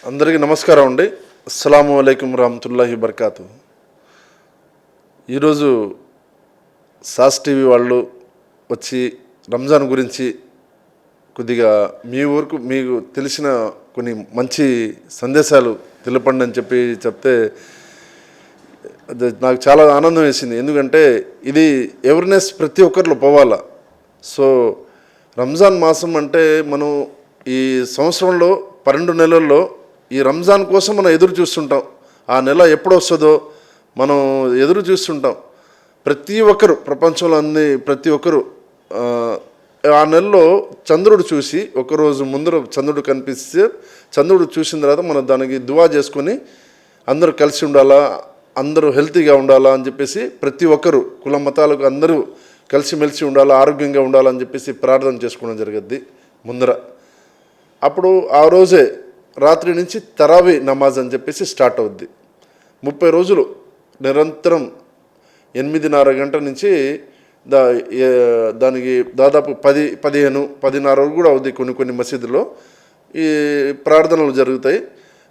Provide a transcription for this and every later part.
అందరికీ నమస్కారం అండి. అస్సలాము అలైకుం రహమతుల్లాహి బర్కాతు. ఈరోజు సాస్ టీవీ వాళ్ళు వచ్చి రంజాన్ గురించి కొద్దిగా మీ ఊరికి మీకు తెలిసిన కొన్ని మంచి సందేశాలు తెలపండి అని చెప్తే నాకు చాలా ఆనందం వేసింది. ఎందుకంటే ఇది అవేర్నెస్ ప్రతి ఒక్కరిలో పోవాలా. సో రంజాన్ మాసం అంటే మనం ఈ సంవత్సరంలో 12 నెలల్లో ఈ రంజాన్ కోసం మనం ఎదురు చూస్తుంటాం. ఆ నెల ఎప్పుడు వస్తుందో మనం ఎదురు చూస్తుంటాం. ప్రతి ఒక్కరు ప్రపంచంలో ప్రతి ఒక్కరు ఆ నెలలో చంద్రుడు చూసి ఒకరోజు ముందర చంద్రుడు కనిపిస్తే చంద్రుడు చూసిన తర్వాత మనం దానికి దువా చేసుకొని అందరూ కలిసి ఉండాలా, అందరూ హెల్తీగా ఉండాలా అని చెప్పేసి ప్రతి ఒక్కరు కుల మతాలకు అందరూ కలిసిమెలిసి ఉండాలా, ఆరోగ్యంగా ఉండాలని చెప్పేసి ప్రార్థన చేసుకోవడం జరుగుద్ది ముందర. అప్పుడు ఆ రోజే రాత్రి నుంచి తరావీ నమాజ్ అని చెప్పేసి స్టార్ట్ అవుద్ది. 30 రోజులు నిరంతరం 8:30 గంటల నుంచి దానికి దాదాపు 10, 10:30 కూడా అవుద్ది. కొన్ని మసీదుల్లో ఈ ప్రార్థనలు జరుగుతాయి.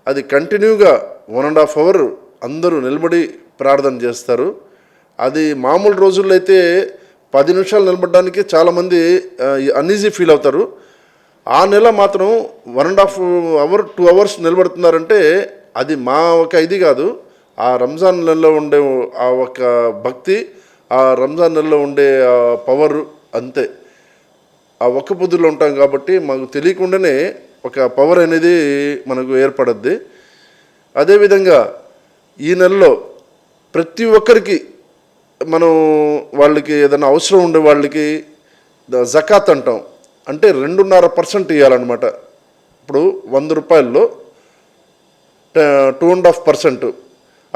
అది కంటిన్యూగా 1.5 అవర్ అందరూ నిలబడి ప్రార్థన చేస్తారు. అది మామూలు రోజుల్లో అయితే 10 నిమిషాలు నిలబడడానికి చాలామంది అన్ఈజీ ఫీల్ అవుతారు. ఆ నెల మాత్రం 1.5 అవర్ 2 అవర్స్ నిలబడుతున్నారంటే అది మా ఒక ఇది కాదు. ఆ రంజాన్ నెలలో ఉండే ఆ ఒక భక్తి, ఆ రంజాన్ నెలలో ఉండే ఆ పవర్ అంతే. ఆ ఒక్క పొద్దులో ఉంటాం కాబట్టి మాకు తెలియకుండానే ఒక పవర్ అనేది మనకు ఏర్పడద్ది. అదేవిధంగా ఈ నెలలో ప్రతి ఒక్కరికి మనం వాళ్ళకి ఏదైనా అవసరం ఉండే వాళ్ళకి జకాత్ అంటాం, అంటే 2.5% ఇవ్వాలన్నమాట. ఇప్పుడు 100 రూపాయల్లో 2.5%.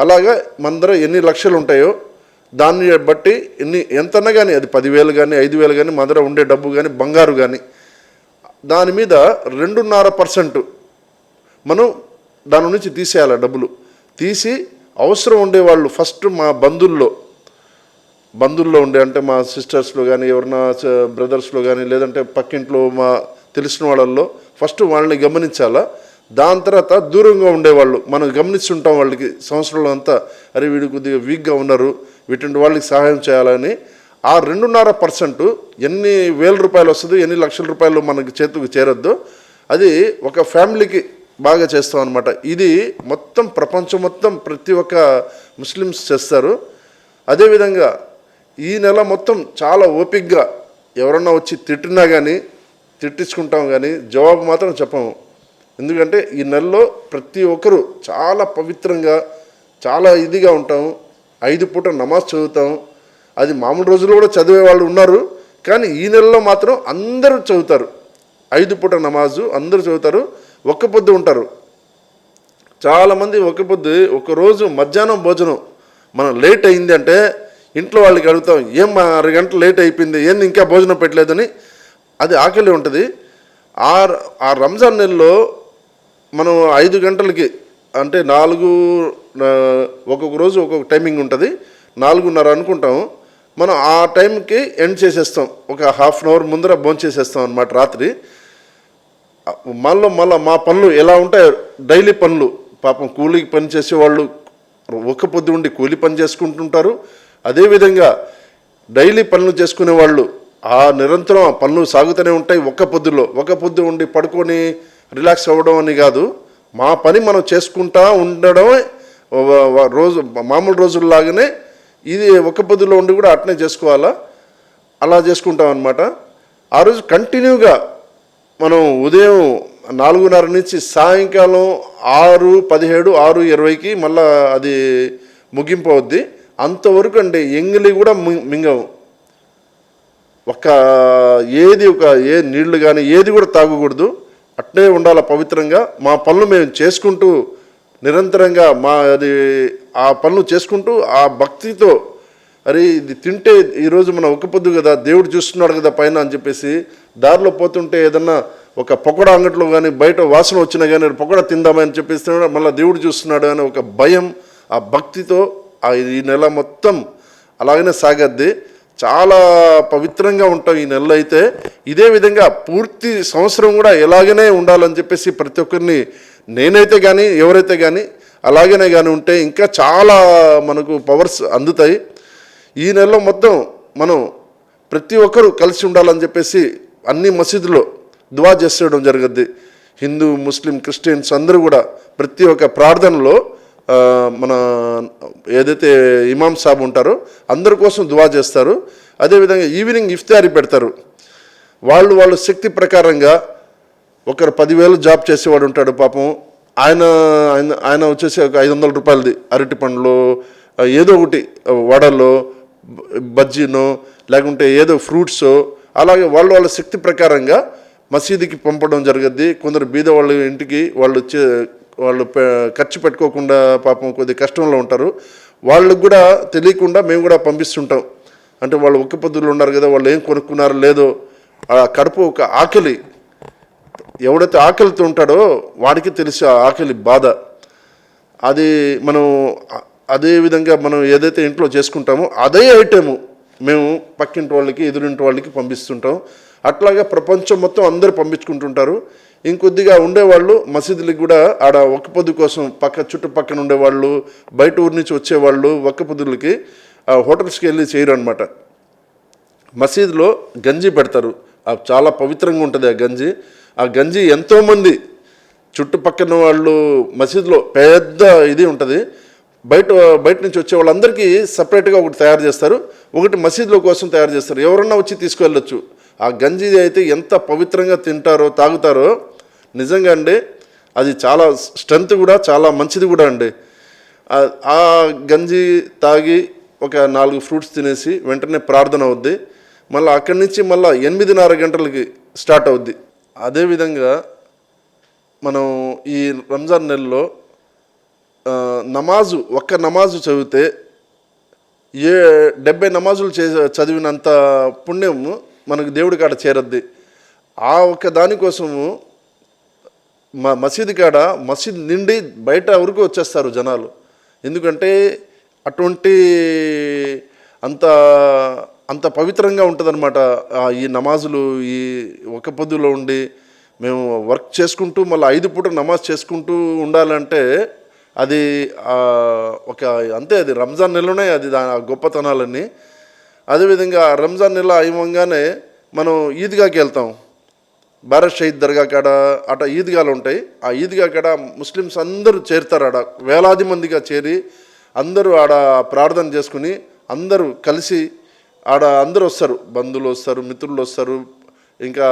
అలాగా మన దగ్గర ఎన్ని లక్షలు ఉంటాయో దాన్ని బట్టి ఎంతన్నా కానీ అది 10,000 కానీ 5,000 కానీ మన దగ్గర ఉండే డబ్బు కానీ బంగారు కానీ దాని మీద 2.5% మనం దాని నుంచి తీసేయాలి. డబ్బులు తీసి అవసరం ఉండేవాళ్ళు ఫస్ట్ మా బంధువుల్లో ఉండే, అంటే మా సిస్టర్స్లో కానీ ఎవరైనా బ్రదర్స్లో కానీ లేదంటే పక్కింట్లో మా తెలిసిన వాళ్ళల్లో ఫస్ట్ వాళ్ళని గమనించాలా. దాని తర్వాత దూరంగా ఉండేవాళ్ళు మనం గమనిస్తుంటాం. వాళ్ళకి సంవత్సరంలో అంతా అరే వీడు కొద్దిగా వీక్గా ఉన్నారు, వీటి వాళ్ళకి సహాయం చేయాలని ఆ 2.5% ఎన్ని వేల రూపాయలు వస్తుందో, ఎన్ని లక్షల రూపాయలు మనకి చేతికి చేరొద్దో అది ఒక ఫ్యామిలీకి బాగా చేస్తాం అన్నమాట. ఇది మొత్తం ప్రపంచం మొత్తం ప్రతి ఒక్క ముస్లిమ్స్ చేస్తారు. అదేవిధంగా ఈ నెల మొత్తం చాలా ఓపికగా ఎవరన్నా వచ్చి తిట్టినా కానీ తిట్టించుకుంటాం, కానీ జవాబు మాత్రం చెప్పము. ఎందుకంటే ఈ నెలలో ప్రతి ఒక్కరు చాలా పవిత్రంగా చాలా ఇదిగా ఉంటాము. 5 పూట నమాజ్ చదువుతాం. అది మామూలు రోజుల్లో కూడా చదివే వాళ్ళు ఉన్నారు, కానీ ఈ నెలలో మాత్రం అందరూ చదువుతారు. 5 పూట నమాజు అందరూ చదువుతారు. ఒక్క పొద్దు ఉంటారు. చాలామంది ఒక్క పొద్దు. ఒకరోజు మధ్యాహ్నం భోజనం మనం లేట్ అయింది అంటే ఇంట్లో వాళ్ళకి అడుగుతాం, ఏం 6 గంటలు లేట్ అయిపోయింది, ఏంది ఇంకా భోజనం పెట్టలేదని. అది ఆకలి ఉంటుంది. ఆ రంజాన్ నెలలో మనం 5 గంటలకి అంటే 4 ఒక్కొక్క రోజు ఒక్కొక్క టైమింగ్ ఉంటుంది. 4:30 అనుకుంటాము. మనం ఆ టైంకి ఎండ్ చేసేస్తాం. ఒక ½ అవర్ ముందర భోంచేసేస్తాం అన్నమాట రాత్రి. మళ్ళీ మా పనులు ఎలా ఉంటాయి, డైలీ పనులు. పాపం కూలికి పని చేసేవాళ్ళు ఒక్క పొద్దు ఉండి కూలి పని చేసుకుంటుంటారు. అదేవిధంగా డైలీ పనులు చేసుకునే వాళ్ళు ఆ నిరంతరం ఆ పనులు సాగుతూనే ఉంటాయి. ఒక్క పొద్దు ఉండి పడుకొని రిలాక్స్ అవ్వడం అని కాదు, మా పని మనం చేసుకుంటా ఉండడమే రోజు మామూలు రోజుల్లాగానే ఇది ఒక్క పొద్దులో ఉండి కూడా అట్నే చేసుకోవాలా. అలా చేసుకుంటాం అన్నమాట. ఆ రోజు కంటిన్యూగా మనం ఉదయం 4:30 నుంచి సాయంకాలం 6:17, 6:20కి మళ్ళీ అది ముగింపు అవుద్ది. అంతవరకు అంటే ఎంగిలి కూడా మింగవు. ఏ నీళ్లు కానీ ఏది కూడా తాగకూడదు. అట్నే ఉండాలి పవిత్రంగా. మా పనులు మేము చేసుకుంటూ నిరంతరంగా ఆ పనులు చేసుకుంటూ ఆ భక్తితో అరే ఇది తింటే ఈరోజు మనం ఒక్క పొద్దు కదా, దేవుడు చూస్తున్నాడు కదా పైన అని చెప్పేసి దారిలో పోతుంటే ఏదన్నా ఒక పకోడా అంగట్లో కానీ బయట వాసన వచ్చినా కానీ పకోడా తిందామని చెప్పేసి మళ్ళీ దేవుడు చూస్తున్నాడు అని ఒక భయం, ఆ భక్తితో ఈ నెల మొత్తం అలాగనే సాగద్ది. చాలా పవిత్రంగా ఉంటాం ఈ నెలలో అయితే. ఇదే విధంగా పూర్తి సంవత్సరం కూడా ఎలాగనే ఉండాలని చెప్పేసి ప్రతి ఒక్కరిని నేనైతే కానీ ఎవరైతే కానీ అలాగనే కానీ ఉంటే ఇంకా చాలా మనకు పవర్స్ అందుతాయి. ఈ నెలలో మొత్తం మనం ప్రతి ఒక్కరూ కలిసి ఉండాలని చెప్పేసి అన్ని మసీదులో దువా చేసేయడం జరుగుద్ది. హిందూ, ముస్లిం, క్రిస్టియన్స్ అందరూ కూడా ప్రతి ఒక్క ప్రార్థనలో మన ఏదైతే ఇమాం సాబ్ ఉంటారో అందరి కోసం దువా చేస్తారు. అదేవిధంగా ఈవినింగ్ ఇఫ్తారీ పెడతారు. వాళ్ళు శక్తి ప్రకారంగా ఒకరు 10,000 జాబ్ చేసేవాడు ఉంటాడు పాపం, ఆయన ఆయన ఆయన వచ్చేసి ఒక 500 రూపాయలది అరటి పండ్లు ఏదో ఒకటి వడలో బజ్జీనో లేకుంటే ఏదో ఫ్రూట్సో అలాగే వాళ్ళ శక్తి ప్రకారంగా మసీదుకి పంపడం జరుగుద్ది. కొందరు బీద వాళ్ళ ఇంటికి వాళ్ళు ఖర్చు పెట్టుకోకుండా పాపం కొద్ది కష్టంలో ఉంటారు, వాళ్ళకు కూడా తెలియకుండా మేము కూడా పంపిస్తుంటాం. అంటే వాళ్ళు ఒక్క పొద్దులు ఉన్నారు కదా, వాళ్ళు ఏం కొనుక్కున్నారో లేదో ఆ కడుపు ఒక ఆకలి, ఎవడైతే ఆకలితో ఉంటాడో వాడికి తెలిసి ఆ ఆకలి బాధ. అది మనం అదే విధంగా మనం ఏదైతే ఇంట్లో చేసుకుంటామో అదే ఐటెము మేము పక్కింటి వాళ్ళకి ఎదురింటి వాళ్ళకి పంపిస్తుంటాం. అట్లాగా ప్రపంచం మొత్తం అందరూ పంపించుకుంటుంటారు. ఇంకొద్దిగా ఉండేవాళ్ళు మసీదులకు కూడా ఆడ ఒక్క పొద్దు కోసం చుట్టుపక్కన ఉండేవాళ్ళు, బయట ఊరి నుంచి వచ్చేవాళ్ళు ఒక్క పొద్దులకి హోటల్స్కి వెళ్ళి చేయరు అనమాట. మసీదులో గంజి పెడతారు, చాలా పవిత్రంగా ఉంటుంది ఆ గంజి ఎంతోమంది చుట్టుపక్కన వాళ్ళు మసీదులో పెద్ద ఇది ఉంటుంది, బయట నుంచి వచ్చే వాళ్ళందరికీ సపరేట్గా ఒకటి తయారు చేస్తారు, ఒకటి మసీదులో కోసం తయారు చేస్తారు. ఎవరన్నా వచ్చి తీసుకువెళ్ళొచ్చు. ఆ గంజి అయితే ఎంత పవిత్రంగా తింటారో తాగుతారో నిజంగా అండి, అది చాలా స్ట్రెంత్ కూడా చాలా మంచిది కూడా అండి. ఆ గంజి తాగి ఒక 4 ఫ్రూట్స్ తినేసి వెంటనే ప్రార్థన అవుద్ది. మళ్ళీ అక్కడి నుంచి మళ్ళీ 8:30 గంటలకి స్టార్ట్ అవుద్ది. అదేవిధంగా మనం ఈ రంజాన్ నెలలో ఒక్క నమాజు చదివితే 70 నమాజులు చదివినంత పుణ్యం మనకు దేవుడి కాడ చేరద్ది. ఆ ఒక్క దానికోసము మసీదు నిండి బయట వరకు వచ్చేస్తారు జనాలు. ఎందుకంటే అటువంటి అంత పవిత్రంగా ఉంటుందన్నమాట ఈ నమాజులు. ఈ ఒక పొద్దులో ఉండి మేము వర్క్ చేసుకుంటూ మళ్ళీ 5 పూట నమాజ్ చేసుకుంటూ ఉండాలంటే అది ఒక అంతే, అది రంజాన్ నెలలోనే అది గొప్పతనాలన్నీ. అదేవిధంగా రంజాన్ నెల అయిపోగానే మనం ఈద్గాకి వెళ్తాం. భారత్ షహీద్ దర్గా కాడ అట ఈద్గాలు ఉంటాయి. ఆ ఈద్గా కాడ ముస్లిమ్స్ అందరూ చేరుతారు. ఆడ వేలాది మందిగా చేరి అందరూ ఆడ ప్రార్థన చేసుకుని అందరూ కలిసి ఆడ అందరూ వస్తారు, బంధువులు వస్తారు, మిత్రులు వస్తారు, ఇంకా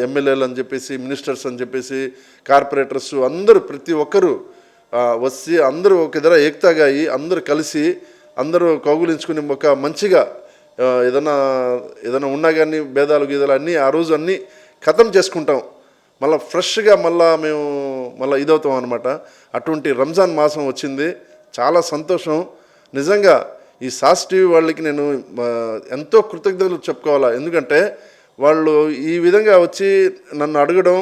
ఎమ్మెల్యేలు అని చెప్పేసి, మినిస్టర్స్ అని చెప్పేసి, కార్పొరేటర్స్ అందరూ ప్రతి ఒక్కరూ వచ్చి అందరూ ఒక దగ్గర ఏకతాగా అయ్యి అందరూ కలిసి అందరూ కౌగులించుకుని ఒక మంచిగా ఏదైనా ఉన్నా కానీ భేదాలు గీదాలు అన్నీ ఆ రోజు అన్నీ ఖతం చేసుకుంటాం. మళ్ళీ ఫ్రెష్గా మళ్ళీ ఇదవుతాం అనమాట. అటువంటి రంజాన్ మాసం వచ్చింది, చాలా సంతోషం. నిజంగా ఈ సాస్ టీవీ వాళ్ళకి నేను ఎంతో కృతజ్ఞతలు చెప్పుకోవాలా. ఎందుకంటే వాళ్ళు ఈ విధంగా వచ్చి నన్ను అడగడం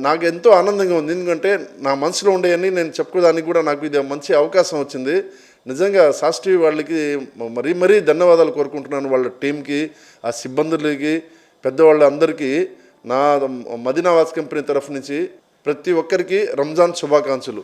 నాకు ఎంతో ఆనందంగా ఉంది. ఎందుకంటే నా మనసులో ఉండేవన్నీ నేను చెప్పుకోవడానికి కూడా నాకు ఇది మంచి అవకాశం వచ్చింది. నిజంగా సాస్ టీవీ వాళ్ళకి మరీ ధన్యవాదాలు కోరుకుంటున్నాను. వాళ్ళ టీంకి, ఆ సిబ్బందులకి, పెద్దవాళ్ళ అందరికీ నా మదీనా వాచ్ కంపెనీ తరఫు నుంచి ప్రతి ఒక్కరికి రంజాన్ శుభాకాంక్షలు.